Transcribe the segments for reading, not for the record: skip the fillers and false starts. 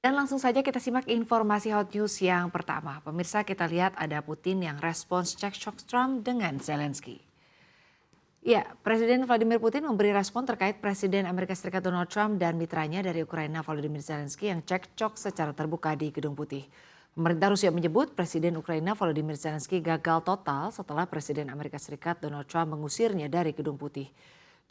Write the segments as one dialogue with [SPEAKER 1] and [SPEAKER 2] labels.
[SPEAKER 1] Dan langsung saja kita simak informasi hot news yang pertama. Pemirsa, kita lihat ada Putin yang respons cekcok Trump dengan Zelensky. Ya, Presiden Vladimir Putin memberi respon terkait Presiden Amerika Serikat Donald Trump dan mitranya dari Ukraina Volodymyr Zelensky yang cekcok secara terbuka di Gedung Putih. Pemerintah Rusia menyebut Presiden Ukraina Volodymyr Zelensky gagal total setelah Presiden Amerika Serikat Donald Trump mengusirnya dari Gedung Putih.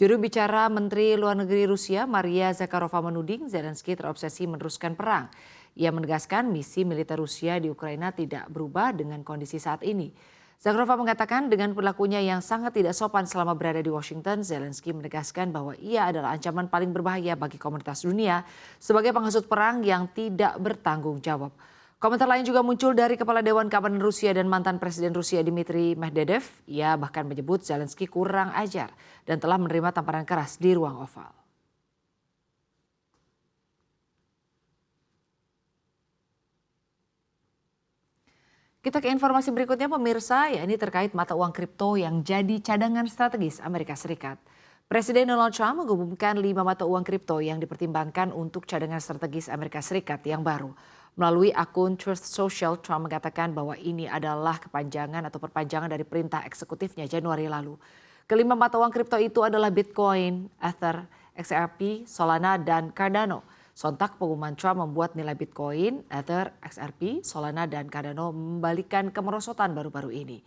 [SPEAKER 1] Juru bicara Menteri Luar Negeri Rusia Maria Zakharova menuding Zelensky terobsesi meneruskan perang. Ia menegaskan misi militer Rusia di Ukraina tidak berubah dengan kondisi saat ini. Zakharova mengatakan dengan perilakunya yang sangat tidak sopan selama berada di Washington, Zelensky menegaskan bahwa ia adalah ancaman paling berbahaya bagi komunitas dunia sebagai penghasut perang yang tidak bertanggung jawab. Komentar lain juga muncul dari Kepala Dewan Keamanan Rusia dan mantan Presiden Rusia Dmitry Medvedev. Ia bahkan menyebut Zelensky kurang ajar dan telah menerima tamparan keras di ruang oval. Kita ke informasi berikutnya pemirsa, ya ini terkait mata uang kripto yang jadi cadangan strategis Amerika Serikat. Presiden Donald Trump mengumumkan 5 mata uang kripto yang dipertimbangkan untuk cadangan strategis Amerika Serikat yang baru. Melalui akun Truth Social, Trump mengatakan bahwa ini adalah kepanjangan atau perpanjangan dari perintah eksekutifnya Januari lalu. Kelima mata uang kripto itu adalah Bitcoin, Ether, XRP, Solana, dan Cardano. Sontak pengumuman Trump membuat nilai Bitcoin, Ether, XRP, Solana, dan Cardano membalikan kemerosotan baru-baru ini.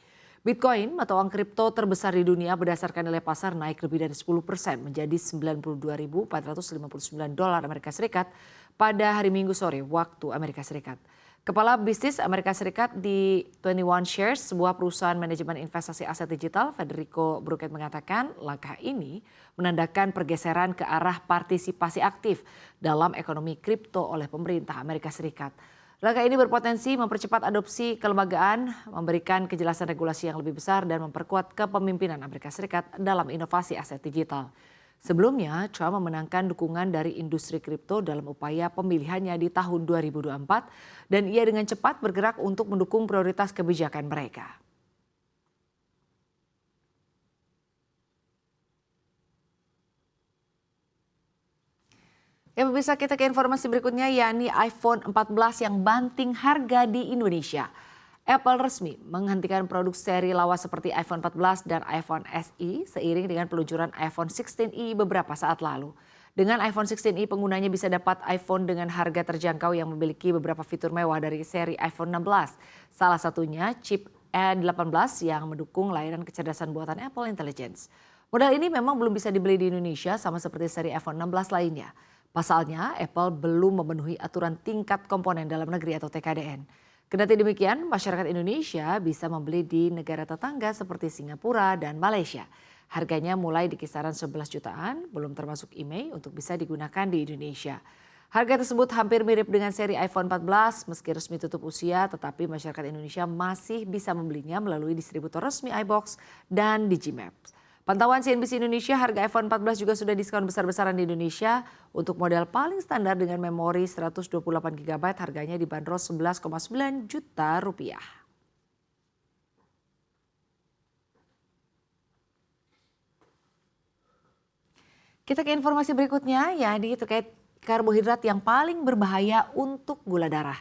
[SPEAKER 1] Bitcoin, mata uang kripto terbesar di dunia berdasarkan nilai pasar naik lebih dari 10% menjadi 92.459 dolar Amerika Serikat pada hari Minggu sore waktu Amerika Serikat. Kepala Bisnis Amerika Serikat di 21 Shares, sebuah perusahaan manajemen investasi aset digital, Federico Bruckett mengatakan langkah ini menandakan pergeseran ke arah partisipasi aktif dalam ekonomi kripto oleh pemerintah Amerika Serikat. Langkah ini berpotensi mempercepat adopsi kelembagaan, memberikan kejelasan regulasi yang lebih besar dan memperkuat kepemimpinan Amerika Serikat dalam inovasi aset digital. Sebelumnya, Trump memenangkan dukungan dari industri kripto dalam upaya pemilihannya di tahun 2024 dan ia dengan cepat bergerak untuk mendukung prioritas kebijakan mereka. Ya pemirsa, kita ke informasi berikutnya yakni iPhone 14 yang banting harga di Indonesia. Apple resmi menghentikan produk seri lawas seperti iPhone 14 dan iPhone SE seiring dengan peluncuran iPhone 16e beberapa saat lalu. Dengan iPhone 16e penggunanya bisa dapat iPhone dengan harga terjangkau yang memiliki beberapa fitur mewah dari seri iPhone 16. Salah satunya chip A18 yang mendukung layanan kecerdasan buatan Apple Intelligence. Model ini memang belum bisa dibeli di Indonesia sama seperti seri iPhone 16 lainnya. Pasalnya Apple belum memenuhi aturan tingkat komponen dalam negeri atau TKDN. Kendati demikian, masyarakat Indonesia bisa membeli di negara tetangga seperti Singapura dan Malaysia. Harganya mulai di kisaran 11 jutaan, belum termasuk IMEI untuk bisa digunakan di Indonesia. Harga tersebut hampir mirip dengan seri iPhone 14, meski resmi tutup usia, tetapi masyarakat Indonesia masih bisa membelinya melalui distributor resmi iBox dan Digimaps. Pantauan CNBC Indonesia, harga iPhone 14 juga sudah diskon besar-besaran di Indonesia. Untuk model paling standar dengan memori 128 GB harganya dibanderol 11,9 juta rupiah. Kita ke informasi berikutnya, yakni terkait karbohidrat yang paling berbahaya untuk gula darah.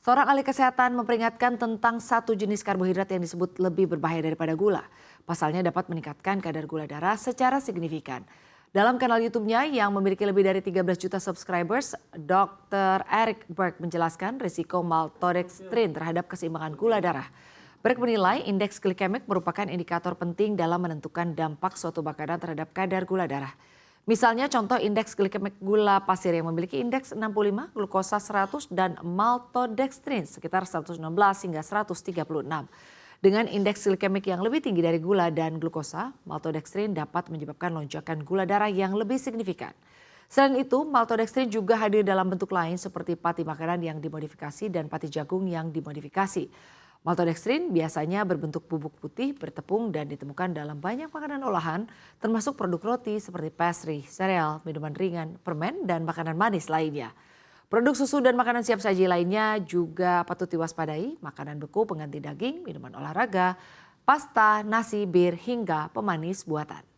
[SPEAKER 1] Seorang ahli kesehatan memperingatkan tentang satu jenis karbohidrat yang disebut lebih berbahaya daripada gula. Pasalnya dapat meningkatkan kadar gula darah secara signifikan. Dalam kanal YouTube-nya yang memiliki lebih dari 13 juta subscribers, Dr. Eric Berg menjelaskan risiko maltodextrin terhadap keseimbangan gula darah. Berg menilai indeks glikemik merupakan indikator penting dalam menentukan dampak suatu makanan terhadap kadar gula darah. Misalnya contoh indeks glikemik gula pasir yang memiliki indeks 65, glukosa 100 dan maltodextrin sekitar 116 hingga 136. Dengan indeks glikemik yang lebih tinggi dari gula dan glukosa, maltodextrin dapat menyebabkan lonjakan gula darah yang lebih signifikan. Selain itu, maltodextrin juga hadir dalam bentuk lain seperti pati makanan yang dimodifikasi dan pati jagung yang dimodifikasi. Maltodextrin biasanya berbentuk bubuk putih bertepung dan ditemukan dalam banyak makanan olahan, termasuk produk roti seperti pastry, sereal, minuman ringan, permen, dan makanan manis lainnya. Produk susu dan makanan siap saji lainnya juga patut diwaspadai, makanan beku pengganti daging, minuman olahraga, pasta, nasi, bir, hingga pemanis buatan.